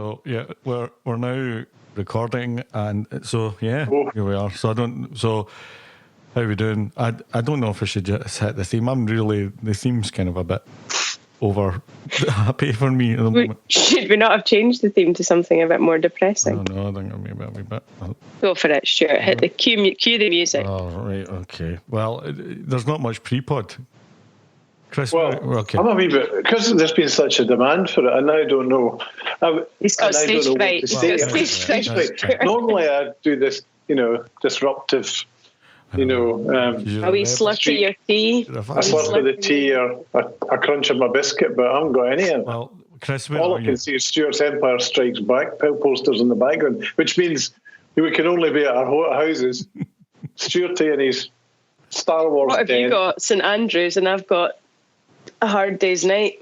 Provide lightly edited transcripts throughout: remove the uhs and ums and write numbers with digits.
So yeah, we're now recording, and so yeah, here we are. So how are we doing? I don't know if I should just hit the theme. The theme's kind of a bit over happy for me at the moment. Should we not have changed the theme to something a bit more depressing? I don't know. I think it'll be a wee bit. Go for it, Stuart. Hit the cue the music. Oh right, okay. Well, there's not much pre-pod. Chris, well, okay. I'm a wee bit, because there's been such a demand for it, and I don't know. He's got stage fright. Normally I do this, disruptive, a wee slurp of your tea. A slurp of the tea or a crunch of my biscuit, but I haven't got any of it. Well, Chris, all I can see is Stuart's Empire Strikes Back posters in the background, which means we can only be at our houses. Stuart and his Star Wars. What have you got? St Andrews, and I've got A Hard Day's Night.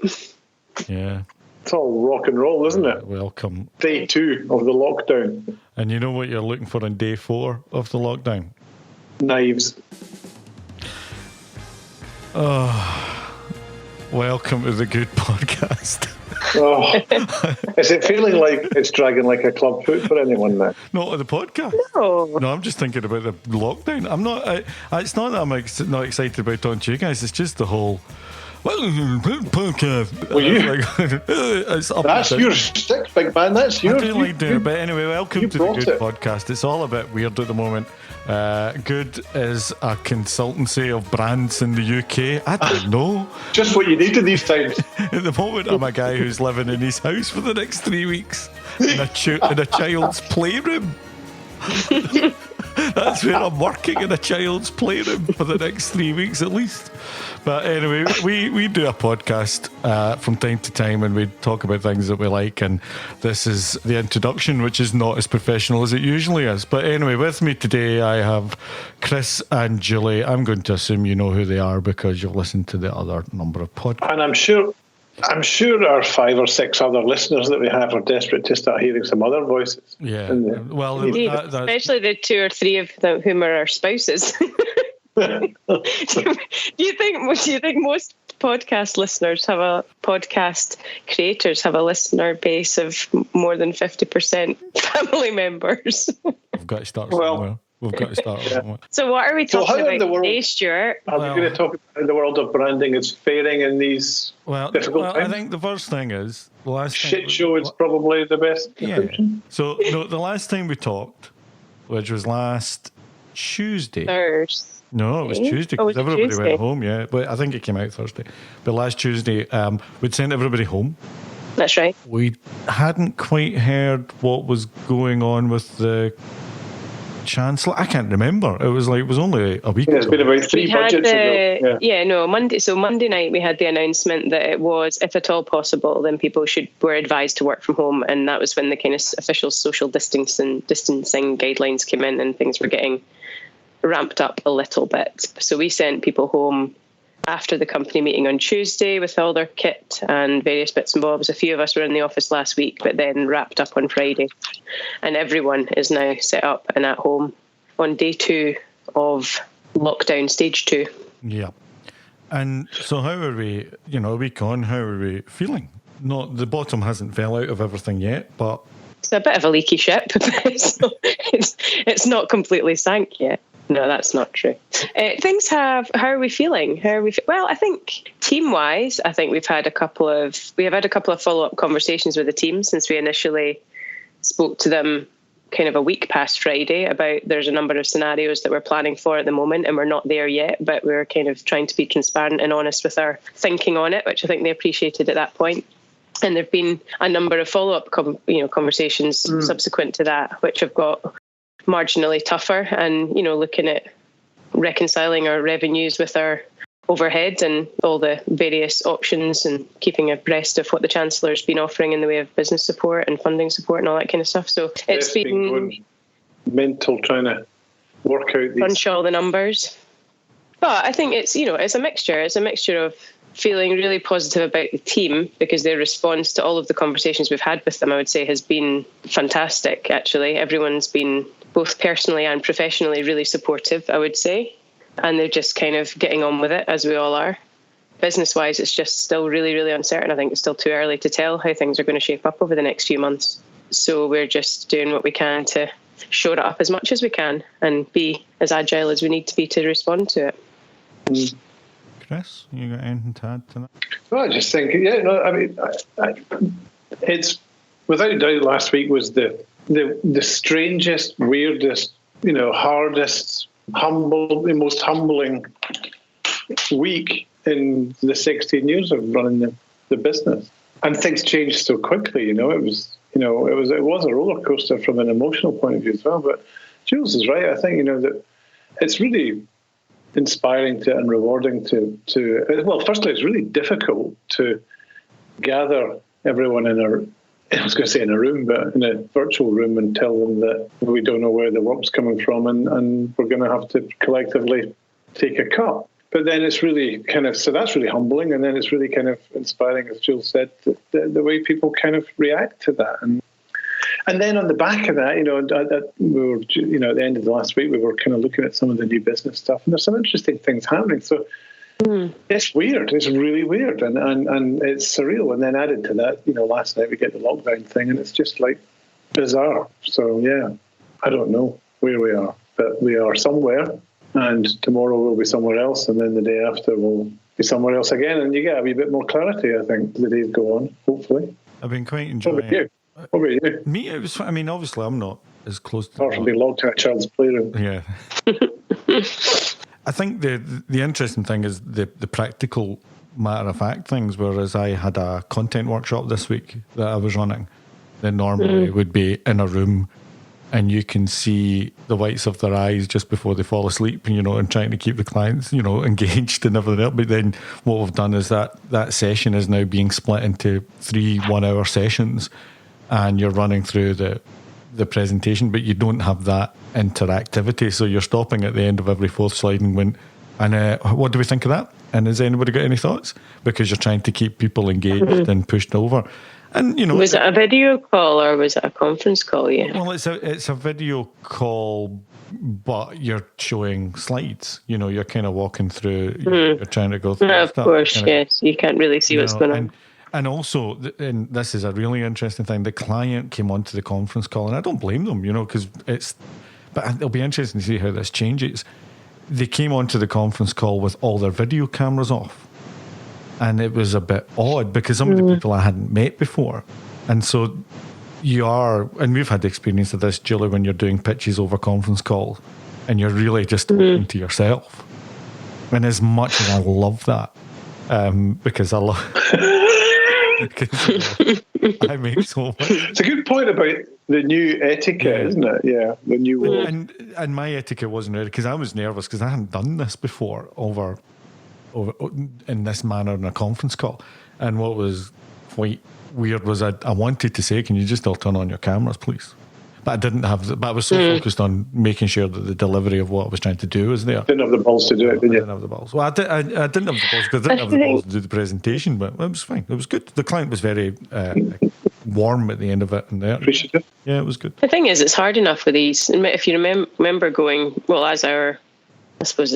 Yeah. It's all rock and roll, isn't it? Welcome. Day 2 of the lockdown. And you know what you're looking for on day 4 of the lockdown? Knives. Oh, welcome to the good podcast. Oh, is it feeling like it's dragging like a club foot for anyone now? Not the podcast. No, I'm just thinking about the lockdown. I'm not. It's not that I'm not excited about talking to you guys. It's just the whole. Podcast. Well, that's your stick, big man. That's yours. I do like doing it, but anyway, welcome to the Good Podcast. It's all a bit weird at the moment. Good is a consultancy of brands in the UK. I don't know. Just what you need in these times. At the moment, I'm a guy who's living in his house for the next 3 weeks in a child's playroom. That's where I'm working, in a child's playroom for the next 3 weeks at least. But anyway, we do a podcast from time to time, and we talk about things that we like, and this is the introduction, which is not as professional as it usually is. But anyway, with me today I have Chris and Julie. I'm going to assume you know who they are because you've listened to the other number of podcasts. And I'm sure our 5 or 6 other listeners that we have are desperate to start hearing some other voices. Yeah, well, indeed, especially the 2 or 3 of them whom are our spouses. Do you think most podcast listeners podcast creators have a listener base of more than 50% family members? We've got to start somewhere. So what are we talking about today, Stuart? Are we going to talk about the world of branding is faring in these difficult times? I think the first thing is shit show is probably the best description. Yeah. So the last time we talked, which was last Tuesday. Thursday. No, it was Tuesday because everybody went home. Yeah, but I think it came out Thursday. But last Tuesday, we'd sent everybody home. That's right. We hadn't quite heard what was going on with the Chancellor. I can't remember. It was only a week ago. It's been about 3 budgets ago. Monday night we had the announcement that it was, if at all possible, then people were advised to work from home, and that was when the kind of official social distancing guidelines came in, and things were getting ramped up a little bit. So we sent people home after the company meeting on Tuesday with all their kit and various bits and bobs. A few of us were in the office last week, but then wrapped up on Friday. And everyone is now set up and at home on day 2 of lockdown, stage 2. Yeah. And so how are we, a week on, how are we feeling? Not the bottom hasn't fell out of everything yet, but it's a bit of a leaky ship. So it's not completely sank yet. No, that's not true. How are we feeling? Well, I think team-wise, we've had a couple of follow-up conversations with the team since we initially spoke to them kind of a week past Friday about there's a number of scenarios that we're planning for at the moment, and we're not there yet, but we're kind of trying to be transparent and honest with our thinking on it, which I think they appreciated at that point. And there've been a number of follow-up conversations subsequent to that, which have got marginally tougher, and looking at reconciling our revenues with our overhead and all the various options, and keeping abreast of what the Chancellor's been offering in the way of business support and funding support and all that kind of stuff. So it's been mental trying to work out these, crunch all the numbers. But I think it's a mixture. It's a mixture of feeling really positive about the team because their response to all of the conversations we've had with them, I would say, has been fantastic, actually. Everyone's been both personally and professionally really supportive, I would say. And they're just kind of getting on with it, as we all are. business-wise, it's just still really, really uncertain. I think it's still too early to tell how things are going to shape up over the next few months. So we're just doing what we can to shore it up as much as we can and be as agile as we need to be to respond to it. Chris, you got anything to add to that? Well, I just think, it's without doubt. Last week was the strangest, weirdest, hardest, the most humbling week in the 16 years of running the business. And things changed so quickly. It was a roller coaster from an emotional point of view as well. But Jules is right. I think that it's really inspiring and rewarding to well, firstly, it's really difficult to gather everyone in a room, but in a virtual room, and tell them that we don't know where the work's coming from, and we're going to have to collectively take a cut. But then it's really so that's really humbling, and then it's really kind of inspiring, as Jules said, the way people kind of react to that. And then on the back of that, we were, at the end of the last week, we were kind of looking at some of the new business stuff, and there's some interesting things happening. So it's weird. It's really weird, and it's surreal. And then added to that, last night we get the lockdown thing, and it's just like bizarre. So yeah, I don't know where we are, but we are somewhere, and tomorrow we'll be somewhere else, and then the day after we'll be somewhere else again, and you get a wee bit more clarity, I think, the days go on, hopefully. I've been quite enjoying it. What about you? Me, it was. I mean, obviously, I'm not as close to. Apart from being locked in a child's playroom. Yeah. I think the interesting thing is the practical matter of fact things. Whereas I had a content workshop this week that I was running, that normally would be in a room, and you can see the whites of their eyes just before they fall asleep, and trying to keep the clients, engaged and everything else. But then what we've done is that session is now being split into 3 1-hour sessions. And you're running through the presentation, but you don't have that interactivity. So you're stopping at the end of every fourth slide and went, what do we think of that? And has anybody got any thoughts? Because you're trying to keep people engaged and pushed over. And was it a video call or was it a conference call? Yeah. Well, it's a video call, but you're showing slides. You're kind of walking through. You're trying to go through. Of course, yes. You can't really see what's going on. And also, and this is a really interesting thing, the client came onto the conference call, and I don't blame them, because but it'll be interesting to see how this changes. They came onto the conference call with all their video cameras off. And it was a bit odd because some of the people I hadn't met before. And so and we've had the experience of this, Julie, when you're doing pitches over conference calls, and you're really just talking to yourself. And as much as I love that, because I love... I make so much. It's a good point about the new etiquette, isn't it? Yeah, the new one. And my etiquette wasn't ready because I was nervous because I hadn't done this before over in this manner in a conference call. And what was quite weird was I wanted to say, "Can you just all turn on your cameras, please?" But I didn't have. But I was so focused on making sure that the delivery of what I was trying to do was there. Didn't have the balls to do it, did you? I didn't have the balls. Well, I didn't have the balls because I didn't have the balls to do the presentation, but it was fine. It was good. The client was very warm at the end of it. And there. Appreciative. Yeah, it was good. The thing is, it's hard enough with these. If you remember going, well, as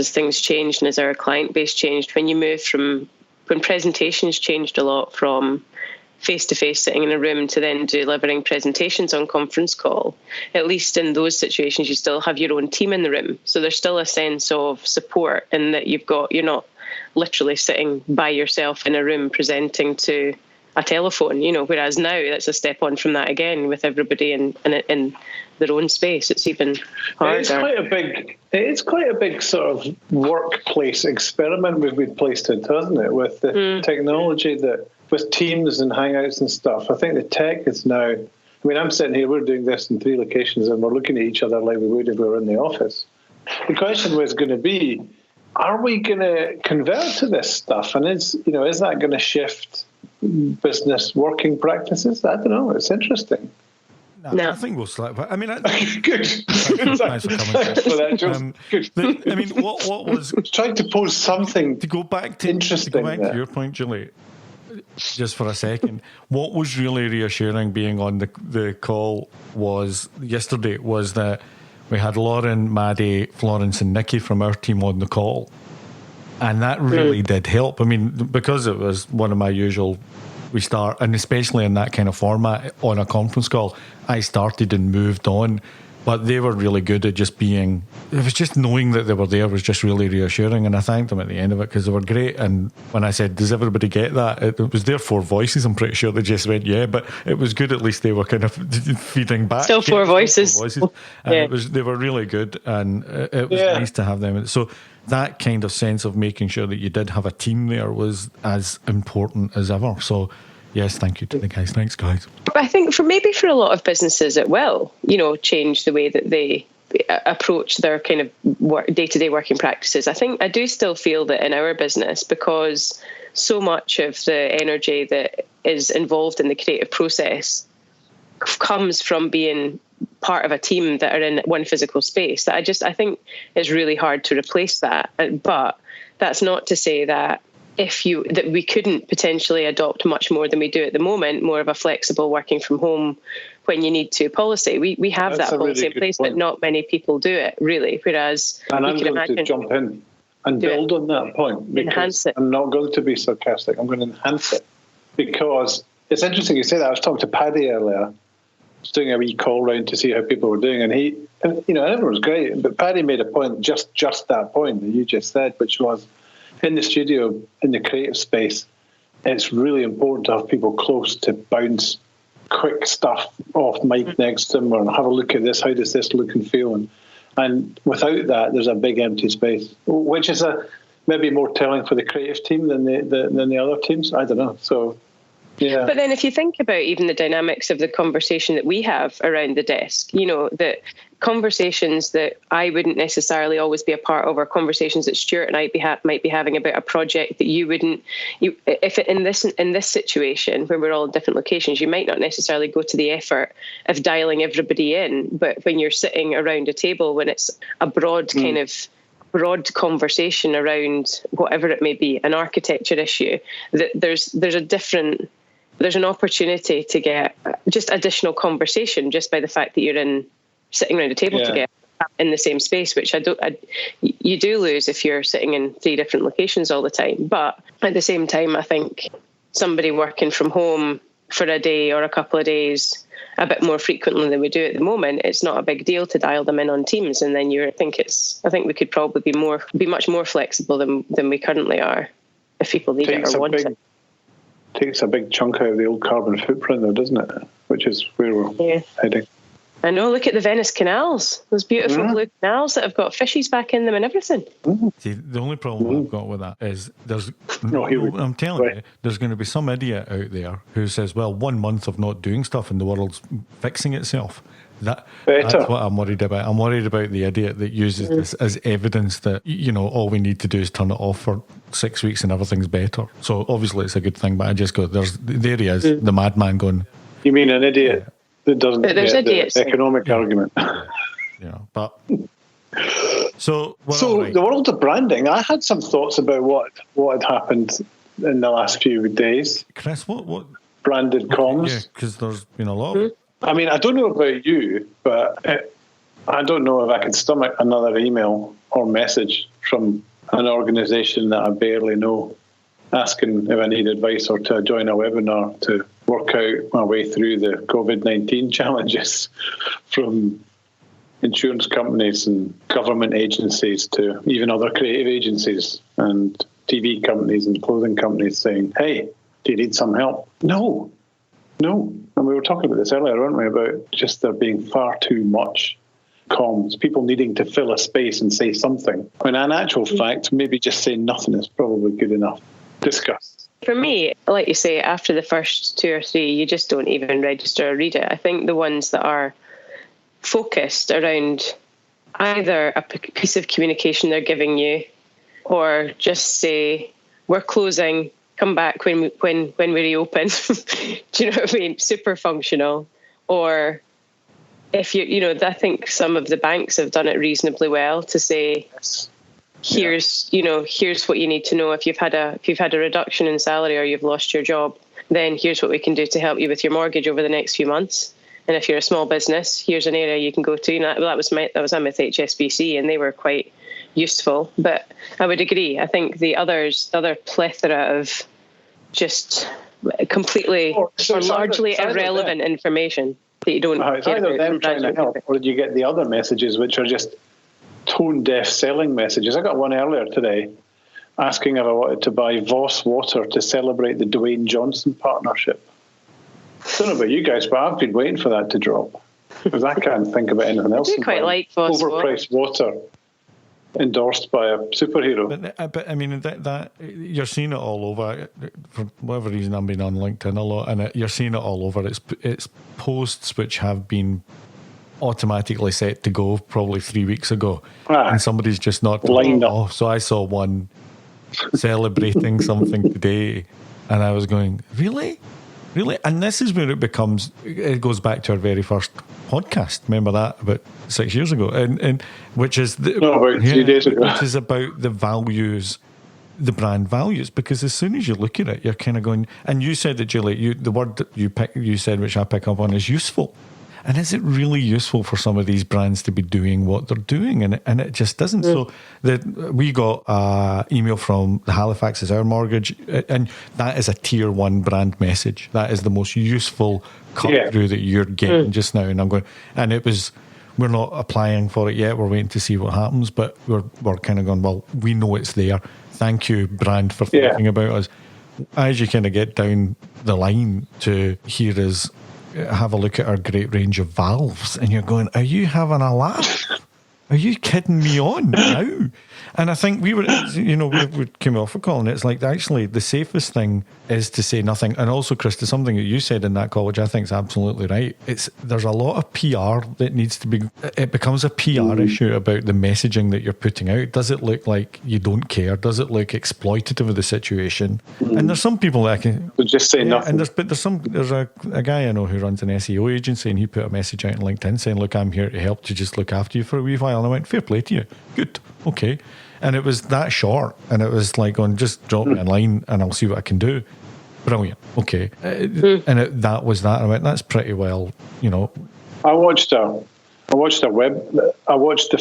things changed and as our client base changed, when presentations changed a lot from face-to-face sitting in a room to then delivering presentations on conference call, at least in those situations, you still have your own team in the room. So there's still a sense of support in that you're not literally sitting by yourself in a room presenting to a telephone, whereas now that's a step on from that again with everybody in their own space. It's even harder. It's quite a big sort of workplace experiment we've placed it, hasn't it? With the technology with Teams and Hangouts and stuff. I think the tech is now, I'm sitting here, we're doing this in 3 locations and we're looking at each other like we would if we were in the office. The question was going to be, are we going to convert to this stuff? And is that going to shift business working practices? I don't know. It's interesting. No. I think we'll select. I mean, good. Thanks for coming. Good. What was trying to pose something to go back to interesting? To go back to your point, Julie, just for a second. What was really reassuring being on the call yesterday was that we had Lauren, Maddie, Florence, and Nikki from our team on the call, And that really did help. I mean, because it was one of my usual, we start, and especially in that kind of format on a conference call, I started and moved on. But they were really good at just being, it was just knowing that they were there was just really reassuring. And I thanked them at the end of it because they were great. And when I said, does everybody get that? It was their 4 voices. I'm pretty sure they just went, yeah. But it was good. At least they were kind of feeding back. Still 4 voices. And they were really good. And it was nice to have them. So that kind of sense of making sure that you did have a team there was as important as ever. So yes, thank you to the guys. Thanks, guys. But I think for a lot of businesses, it will, change the way that they approach their kind of day-to-day working practices. I do still feel that in our business, because so much of the energy that is involved in the creative process comes from being part of a team that are in one physical space, that I think it's really hard to replace that. But that's not to say that that we couldn't potentially adopt much more than we do at the moment, more of a flexible working from home when you need to policy. We have that policy in place, but not many people do it, really. Whereas, and I'm going to jump in and build on that point, because enhance it. I'm not going to be sarcastic. I'm going to enhance it, because it's interesting you say that. I was talking to Paddy earlier. I was doing a wee call round to see how people were doing, and everyone was great. But Paddy made a point, just that point that you just said, which was, in the studio, in the creative space, it's really important to have people close to bounce quick stuff off mic next to them, or have a look at this. How does this look and feel? And without that, there's a big empty space, which is maybe more telling for the creative team than the other teams. I don't know. So, yeah. But then if you think about even the dynamics of the conversation that we have around the desk, that conversations that I wouldn't necessarily always be a part of, or conversations that Stuart and I might be having about a project that you wouldn't, if in this situation where we're all in different locations, you might not necessarily go to the effort of dialing everybody in. But when you're sitting around a table, when it's a broad kind of broad conversation around whatever it may be, an architecture issue, that there's an opportunity to get just additional conversation just by the fact that you're sitting around a table together in the same space, which you do lose if you're sitting in 3 different locations all the time. But at the same time, I think somebody working from home for a day or a couple of days a bit more frequently than we do at the moment, it's not a big deal to dial them in on Teams. And then I think we could probably be much more flexible than we currently are if people need it or want it. Takes a big chunk out of the old carbon footprint, though, doesn't it? Which is where we're heading. I know. Look at the Venice canals; those beautiful blue canals that have got fishies back in them and everything. See, the only problem I've got with that is I'm telling you, there's going to be some idiot out there who says, "Well, 1 month of not doing stuff and the world's fixing itself." That's what I'm worried about. I'm worried about the idiot that uses this as evidence that, all we need to do is turn it off for 6 weeks and everything's better. So obviously it's a good thing, but I just go, there he is, the madman going. You mean an idiot that doesn't get the economic argument? But... So the world of branding, I had some thoughts about what had happened in the last few days. Chris, what? Branded comms. Yeah, because there's been a lot of it. I mean, I don't know about you, but I don't know if I could stomach another email or message from an organisation that I barely know, asking if I need advice or to join a webinar to work out my way through the COVID-19 challenges, from insurance companies and government agencies to even other creative agencies and TV companies and clothing companies saying, hey, do you need some help? No. And we were talking about this earlier, weren't we, about just there being far too much comms, people needing to fill a space and say something. When in actual fact, maybe just saying nothing is probably good enough. Discuss. For me, like you say, after the first 2 or 3, you just don't even register or read it. I think the ones that are focused around either a piece of communication they're giving you, or just say, we're closing, come back when we reopen. Do you know what I mean? Super functional. Or if I think some of the banks have done it reasonably well to say, here's what you need to know. If you've had a reduction in salary or you've lost your job, then here's what we can do to help you with your mortgage over the next few months. And if you're a small business, here's an area you can go to. That was I'm with HSBC, and they were quite useful. But I would agree. I think the other plethora of just completely or largely irrelevant information that you don't it's care either about them trying to help, or you get the other messages which are just tone-deaf selling messages. I got one earlier today asking if I wanted to buy Voss water to celebrate the Dwayne Johnson partnership. I don't know about you guys, but I've been waiting for that to drop because I can't think about anything else. I do quite like Voss overpriced water endorsed by a superhero. But I mean, that you're seeing it all over. For whatever reason, I've been on LinkedIn a lot, and you're seeing it all over. It's posts which have been automatically set to go probably 3 weeks ago, and somebody's just not lined up. So I saw one celebrating something today, and I was going, really? And this is where it goes back to our very first podcast. Remember that about 6 years ago, and which is about 3 days ago, which is about the values, the brand values. Because as soon as you look at it, you're kind of going. And you said that, Julie, the word that you said, which I pick up on, is useful. And is it really useful for some of these brands to be doing what they're doing? And it just doesn't. So we got an email from the Halifax is Our Mortgage, and that is a tier 1 brand message. That is the most useful cut through that you're getting just now. And I'm going, and it was, we're not applying for it yet. We're waiting to see what happens, but we're kind of going, well, we know it's there. Thank you, brand, for thinking about us. As you kind of get down the line to here is, have a look at our great range of valves, and you're going, are you having a laugh? Are you kidding me on now? And I think we came off a call, and it's like, actually, the safest thing is to say nothing. And also, Chris, to something that you said in that call, which I think is absolutely right. There's a lot of PR that needs to be. It becomes a PR issue about the messaging that you're putting out. Does it look like you don't care? Does it look exploitative of the situation? And there's some people that can just say nothing. And there's a guy I know who runs an SEO agency, and he put a message out on LinkedIn saying, "Look, I'm here to help to just look after you for a wee while." And I went, "Fair play to you. Good, okay." And it was that short, and it was like, just drop me a line and I'll see what I can do. Brilliant, okay. And that was that. I went, that's pretty well, I watched the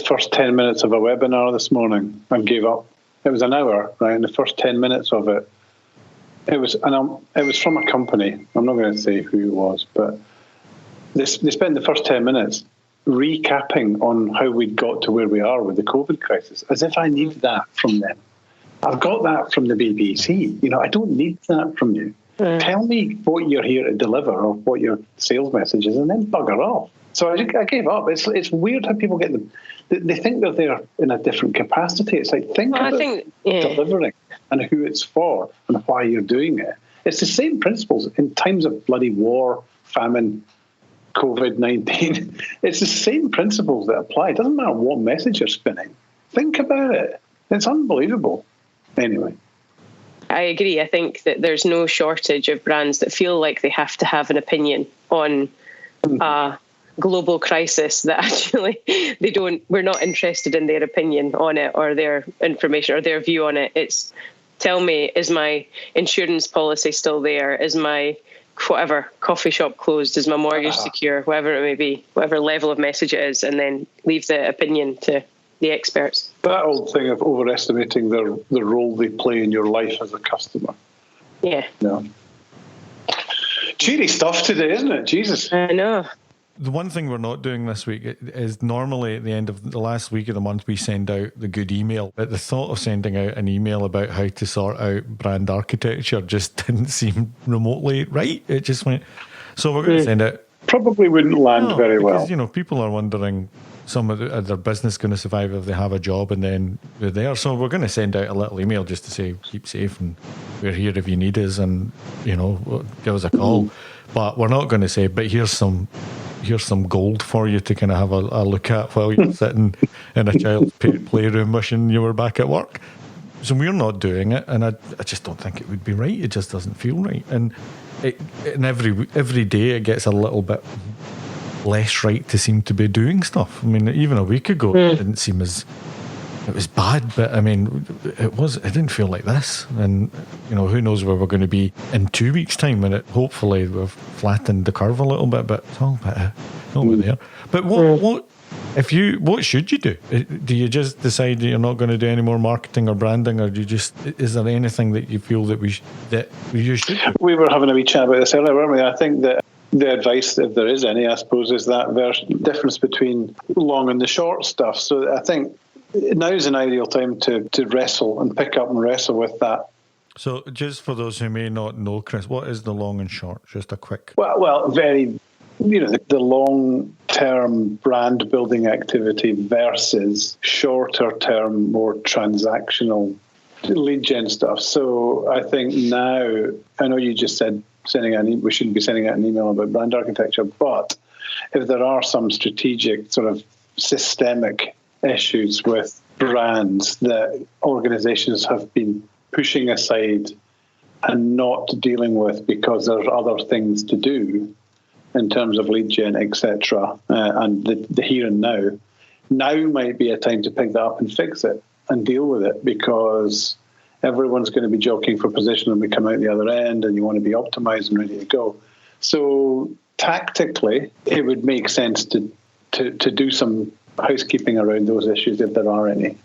first 10 minutes of a webinar this morning and gave up. It was an hour, right? And the first 10 minutes of it, it was from a company. I'm not going to say who it was, but they spent the first 10 minutes recapping on how we'd got to where we are with the COVID crisis, as if I need that from them. I've got that from the BBC. I don't need that from you. Tell me what you're here to deliver or what your sales message is, and then bugger off. So I gave up. It's weird how people get them. They think they're there in a different capacity. It's like, about delivering and who it's for and why you're doing it. It's the same principles in times of bloody war, famine, COVID-19. It's the same principles that apply. It doesn't matter what message you're spinning. Think about it. It's unbelievable. Anyway. I agree. I think that there's no shortage of brands that feel like they have to have an opinion on a global crisis that actually we're not interested in their opinion on it or their information or their view on it. It's, tell me, is my insurance policy still there? Is my whatever coffee shop closed? Is my mortgage secure? Whatever it may be, whatever level of message it is, and then leave the opinion to the experts. That old thing of overestimating the role they play in your life as a customer. Yeah. No. Cheery stuff today, isn't it? Jesus. I know. The one thing we're not doing this week is normally at the end of the last week of the month, we send out the good email. But the thought of sending out an email about how to sort out brand architecture just didn't seem remotely right. It just went. So we're going to send it. Probably wouldn't land very well. Because, people are wondering, are their business going to survive if they have a job and then they're there? So we're going to send out a little email just to say, keep safe and we're here if you need us and, give us a call. But we're not going to say, but here's some gold for you to kind of have a look at while you're sitting in a child's playroom wishing you were back at work. So we're not doing it, and I just don't think it would be right. It just doesn't feel right. And every day it gets a little bit less right to seem to be doing stuff. I mean, even a week ago it didn't seem as... It was bad, but I mean, it didn't feel like this. And, who knows where we're going to be in 2 weeks' time, and hopefully we've flattened the curve a little bit, but it's all a bit there. But What should you do? Do you just decide that you're not going to do any more marketing or branding, or is there anything that you feel that you should do? We were having a wee chat about this earlier, weren't we? I think that the advice, if there is any, I suppose, is that there's difference between long and the short stuff. So I think now is an ideal time to wrestle and pick up and wrestle with that. So just for those who may not know, Chris, what is the long and short? Just a quick... Well, very... the long-term brand building activity versus shorter-term, more transactional lead gen stuff. So I think now, I know you just said we shouldn't be sending out an email about brand architecture, but if there are some strategic sort of systemic issues with brands that organizations have been pushing aside and not dealing with because there's other things to do in terms of lead gen, etc., and the here and now might be a time to pick that up and fix it and deal with it, because everyone's going to be jockeying for position when we come out the other end, and you want to be optimized and ready to go. So tactically, it would make sense to do some housekeeping around those issues if there are any.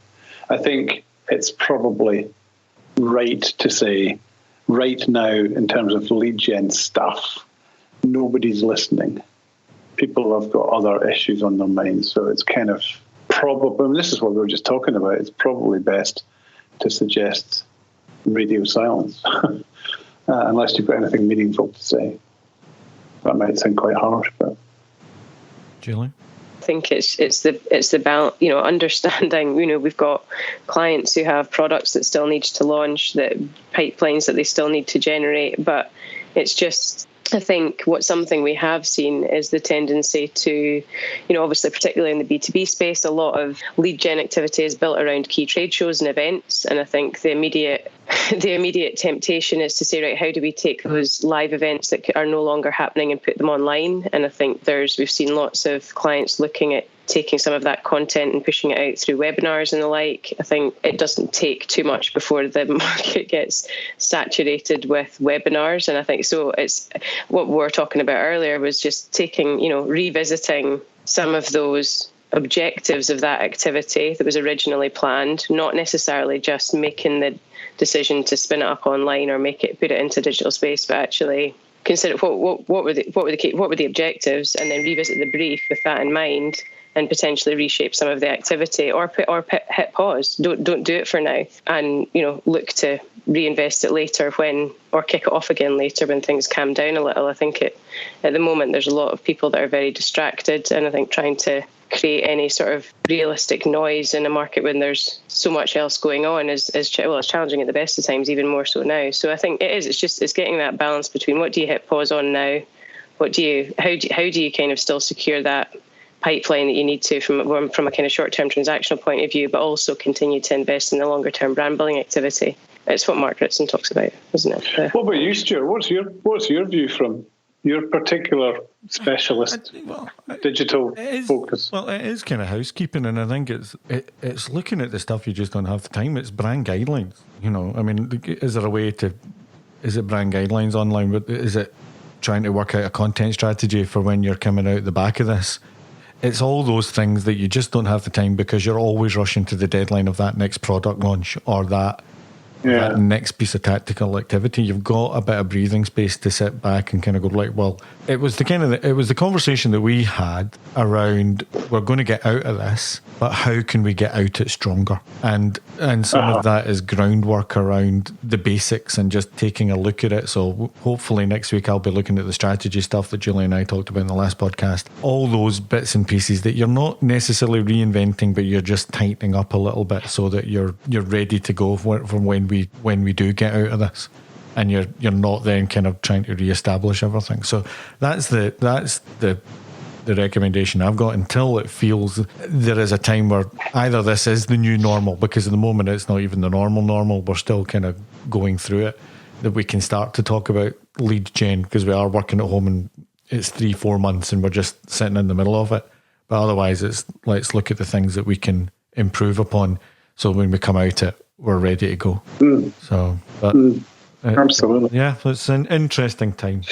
I think it's probably right to say right now, in terms of lead gen stuff, nobody's listening. People have got other issues on their minds, so it's kind of probably, I mean, this is what we were just talking about, it's probably best to suggest radio silence, unless you've got anything meaningful to say. That might sound quite harsh, but... Julie? I think it's the balance, understanding, we've got clients who have products that still need to launch, that pipelines that they still need to generate, but it's just, I think something we have seen is the tendency to, obviously, particularly in the B2B space, a lot of lead gen activity is built around key trade shows and events. And I think the immediate temptation is to say, right, how do we take those live events that are no longer happening and put them online? And I think we've seen lots of clients looking at taking some of that content and pushing it out through webinars and the like. I think it doesn't take too much before the market gets saturated with webinars. And I think so it's what we were talking about earlier was just taking, revisiting some of those objectives of that activity that was originally planned, not necessarily just making the decision to spin it up online or put it into digital space, but actually consider what were the objectives, and then revisit the brief with that in mind, and potentially reshape some of the activity, or hit pause. Don't do it for now, and look to reinvest it later or kick it off again later when things calm down a little. I think at the moment there's a lot of people that are very distracted, and I think trying to create any sort of realistic noise in a market when there's so much else going on is it's challenging at the best of times, even more so now. So I think it's getting that balance between what do you hit pause on now, how do you kind of still secure that pipeline that you need to from a kind of short-term transactional point of view, but also continue to invest in the longer-term brand building activity. It's what Mark Ritson talks about, isn't it? What about you, Stuart? What's your view from your particular specialist digital focus? Well, it is kind of housekeeping, and I think it's looking at the stuff you just don't have the time. It's brand guidelines. I mean, is there a way to? Is it brand guidelines online? But is it trying to work out a content strategy for when you're coming out the back of this? It's all those things that you just don't have the time because you're always rushing to the deadline of that next product launch or that next piece of tactical activity. You've got a bit of breathing space to sit back and kind of go like, well, it was the conversation that we had around we're going to get out of this, but how can we get out it stronger? And some of that is groundwork around the basics and just taking a look at it. So hopefully next week I'll be looking at the strategy stuff that Julie and I talked about in the last podcast. All those bits and pieces that you're not necessarily reinventing, but you're just tightening up a little bit so that you're ready to go from when we do get out of this. And you're not then kind of trying to reestablish everything. So that's the recommendation I've got until it feels there is a time where either this is the new normal, because at the moment it's not even the normal. We're still kind of going through it, that we can start to talk about lead gen because we are working at home and it's 3-4 months and we're just sitting in the middle of it. But otherwise it's let's look at the things that we can improve upon so when we come out it, we're ready to go. So, but... Absolutely. Yeah, it's an interesting time.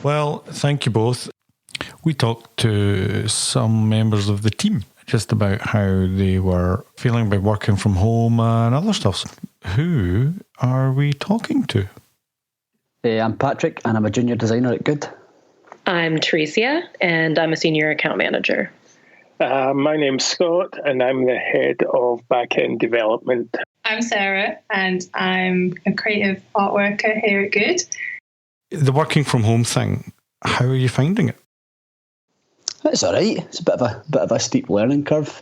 Well, thank you both. We talked to some members of the team just about how they were feeling about working from home and other stuff. Who are we talking to? I'm Patrick, and I'm a junior designer at Good. I'm Teresia, and I'm a senior account manager. My name's Scott, and I'm the head of back-end development. I'm Sarah, and I'm a creative art worker here at Good. The working from home thing, how are you finding it? It's all right. It's a bit of a steep learning curve.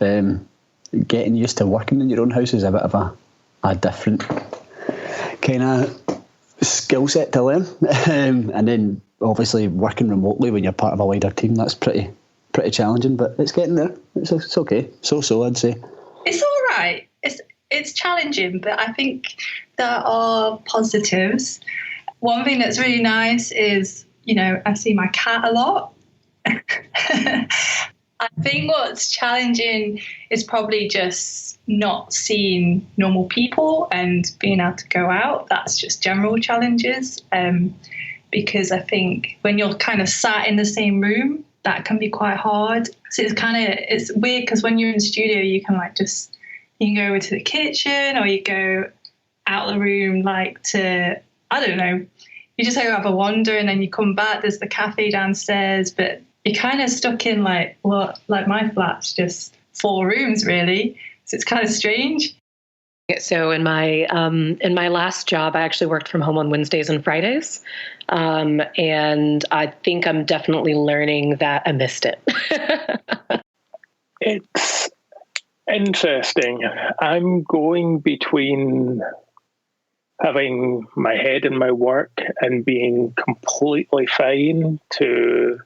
Getting used to working in your own house is a bit of a different kind of skill set to learn. And then obviously working remotely when you're part of a wider team, that's pretty challenging, but it's getting there. It's okay. So I'd say. It's all right. It's challenging, but I think there are positives. One thing that's really nice is, I see my cat a lot. I think what's challenging is probably just not seeing normal people and being able to go out. That's just general challenges. Because I think when you're kind of sat in the same room, that can be quite hard. So it's weird because when you're in the studio, you can you can go over to the kitchen or you go out of the room to, I don't know, you just go have a wander and then you come back, there's the cafe downstairs, but you're kind of stuck in my flat's just 4 rooms really. So it's kind of strange. So in my last job, I actually worked from home on Wednesdays and Fridays. And I think I'm definitely learning that I missed it. It's interesting. I'm going between having my head in my work and being completely fine to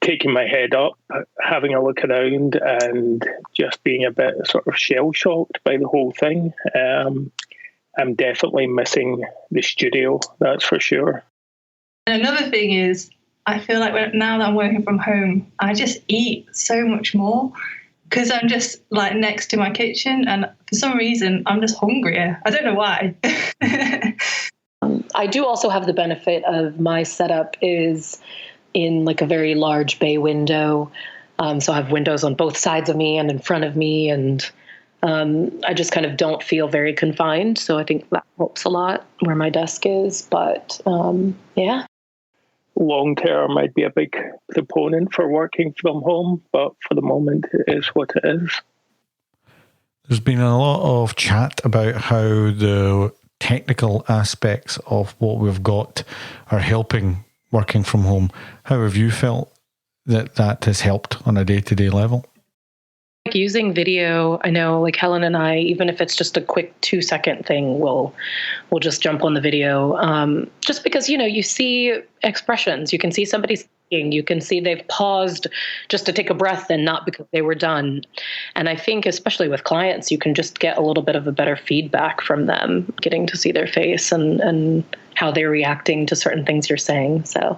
taking my head up, having a look around and just being a bit sort of shell-shocked by the whole thing. I'm definitely missing the studio, that's for sure. And another thing is, I feel like now that I'm working from home, I just eat so much more because I'm just next to my kitchen and for some reason I'm just hungrier. I don't know why. I do also have the benefit of my setup is in a very large bay window. So I have windows on both sides of me and in front of me. And I just kind of don't feel very confined. So I think that helps a lot where my desk is. But yeah. Long term, I'd be a big proponent for working from home. But for the moment, it is what it is. There's been a lot of chat about how the technical aspects of what we've got are helping working from home. How have you felt that has helped on a day-to-day level? Using video, I know Helen and I, even if it's just a quick 2-second thing, we'll just jump on the video. Just because, you see expressions, you can see somebody speaking, you can see they've paused just to take a breath and not because they were done. And I think especially with clients, you can just get a little bit of a better feedback from them, getting to see their face and how they're reacting to certain things you're saying. So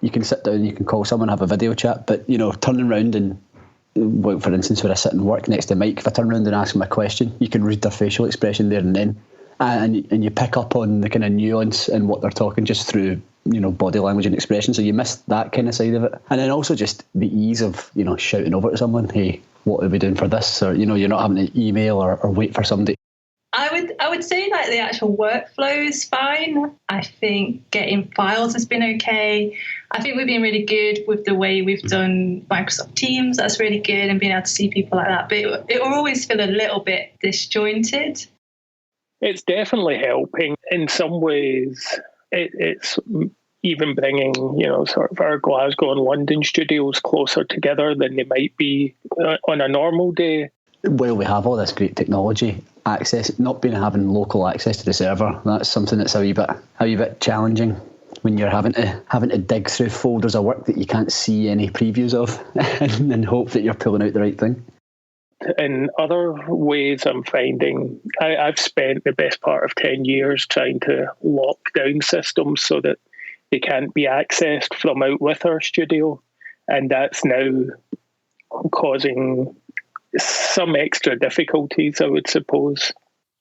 you can sit down, you can call someone, have a video chat, but turning around and, for instance, when I sit and work next to Mike, if I turn around and ask him a question, you can read their facial expression there and then, and you pick up on the kind of nuance in what they're talking just through body language and expression. So you miss that kind of side of it, and then also just the ease of shouting over to someone, hey, what are we doing for this? Or you're not having to email or wait for somebody. I would say the actual workflow is fine. I think getting files has been okay. I think we've been really good with the way we've done Microsoft Teams. That's really good, and being able to see people like that. But it will always feel a little bit disjointed. It's definitely helping. In some ways, it's even bringing, sort of our Glasgow and London studios closer together than they might be on a normal day. Well, we have all this great technology access, not being having local access to the server. That's something that's a wee bit challenging when you're having to dig through folders of work that you can't see any previews of and hope that you're pulling out the right thing. In other ways, I'm finding I've spent the best part of 10 years trying to lock down systems so that they can't be accessed from out with our studio, and that's now causing some extra difficulties, I would suppose.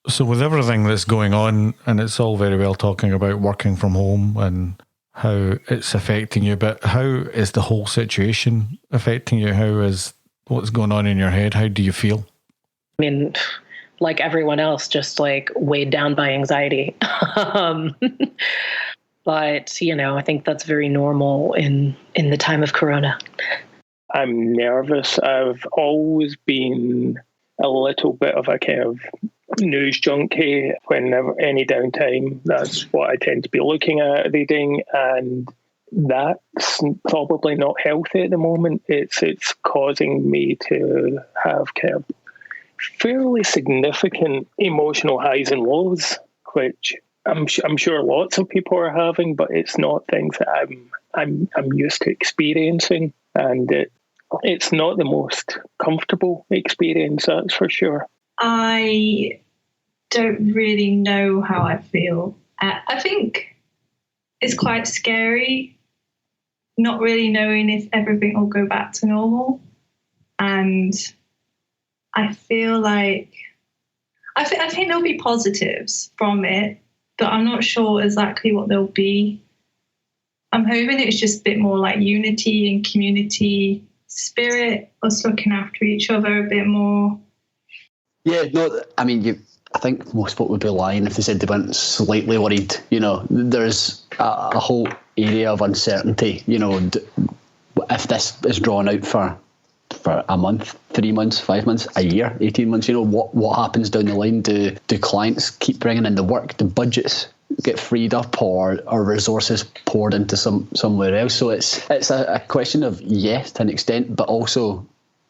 So with everything that's going on, and it's all very well talking about working from home and how it's affecting you, but how is the whole situation affecting you? How is what's going on in your head? How do you feel? I mean, like everyone else, just like weighed down by anxiety. But, you know, I think that's very normal in the time of Corona. I'm nervous. I've always been a little bit of a kind of news junkie. Whenever any downtime, that's what I tend to be looking at, reading, and that's probably not healthy at the moment. It's causing me to have kind of fairly significant emotional highs and lows, which I'm sure lots of people are having, but it's not things that I'm used to experiencing, and it's not the most comfortable experience, that's for sure. I don't really know how I feel. I think it's quite scary, not really knowing if everything will go back to normal. And I feel like I think there'll be positives from it, but I'm not sure exactly what they'll be. I'm hoping it's just a bit more like unity and community spirit, us looking after each other a bit more. Yeah, no, I mean, I think most folk would be lying if they said they weren't slightly worried. You know, there's a whole area of uncertainty. You know, if this is drawn out for a month, 3 months, 5 months, a year, 18 months, you know, what happens down the line? Do clients keep bringing in the work? Do budgets get freed up, or resources poured into somewhere else? So it's a question of yes to an extent, but also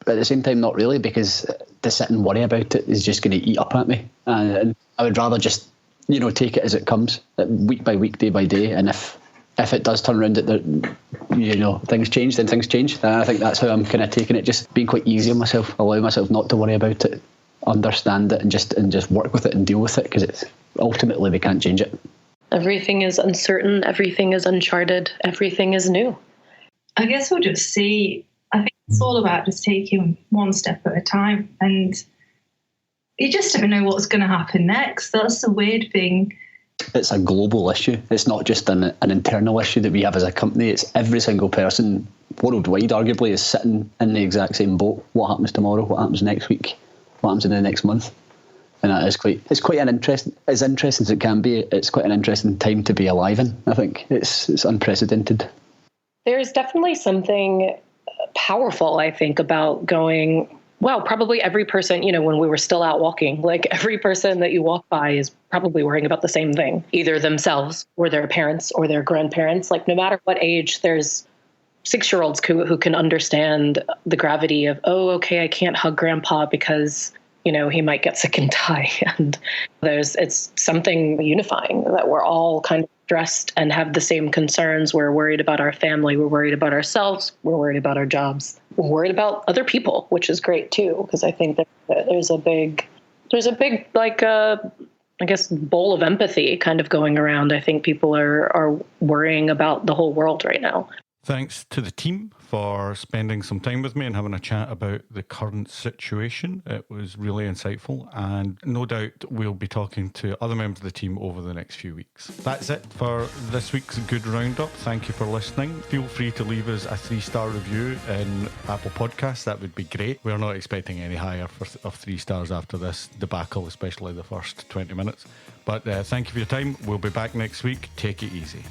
at the same time not really, because to sit and worry about it is just going to eat up at me, and I would rather just, you know, take it as it comes, week by week, day by day, and if it does turn around that, you know, things change, then things change. And I think that's how I'm kind of taking it, just being quite easy on myself, allow myself not to worry about it, understand it, and just work with it and deal with it, because it's ultimately we can't change it. Everything is uncertain, everything is uncharted, everything is new. I guess we'll just see. I think it's all about just taking one step at a time, and you just don't know what's going to happen next. That's the weird thing. It's a global issue. It's not just an internal issue that we have as a company. It's every single person worldwide, arguably, is sitting in the exact same boat. What happens tomorrow? What happens next week? What happens in the next month? And that is quite an interesting, as interesting as it can be. It's quite an interesting time to be alive in. I think it's unprecedented. There's definitely something powerful, I think, about going, wow, probably every person, you know, when we were still out walking, like every person that you walk by is probably worrying about the same thing, either themselves or their parents or their grandparents. Like no matter what age, there's 6-year-olds who can understand the gravity of, oh, okay, I can't hug grandpa because, you know, he might get sick and die. And it's something unifying that we're all kind of stressed and have the same concerns. We're worried about our family. We're worried about ourselves. We're worried about our jobs. We're worried about other people, which is great too, because I think that there's a big like, I guess, bowl of empathy kind of going around. I think people are worrying about the whole world right now. Thanks to the team for spending some time with me and having a chat about the current situation. It was really insightful, and no doubt we'll be talking to other members of the team over the next few weeks. That's it for this week's Good Roundup. Thank you for listening. Feel free to leave us a 3-star review in Apple Podcasts. That would be great. We're not expecting any higher of 3 stars after this debacle, especially the first 20 minutes. But thank you for your time. We'll be back next week. Take it easy.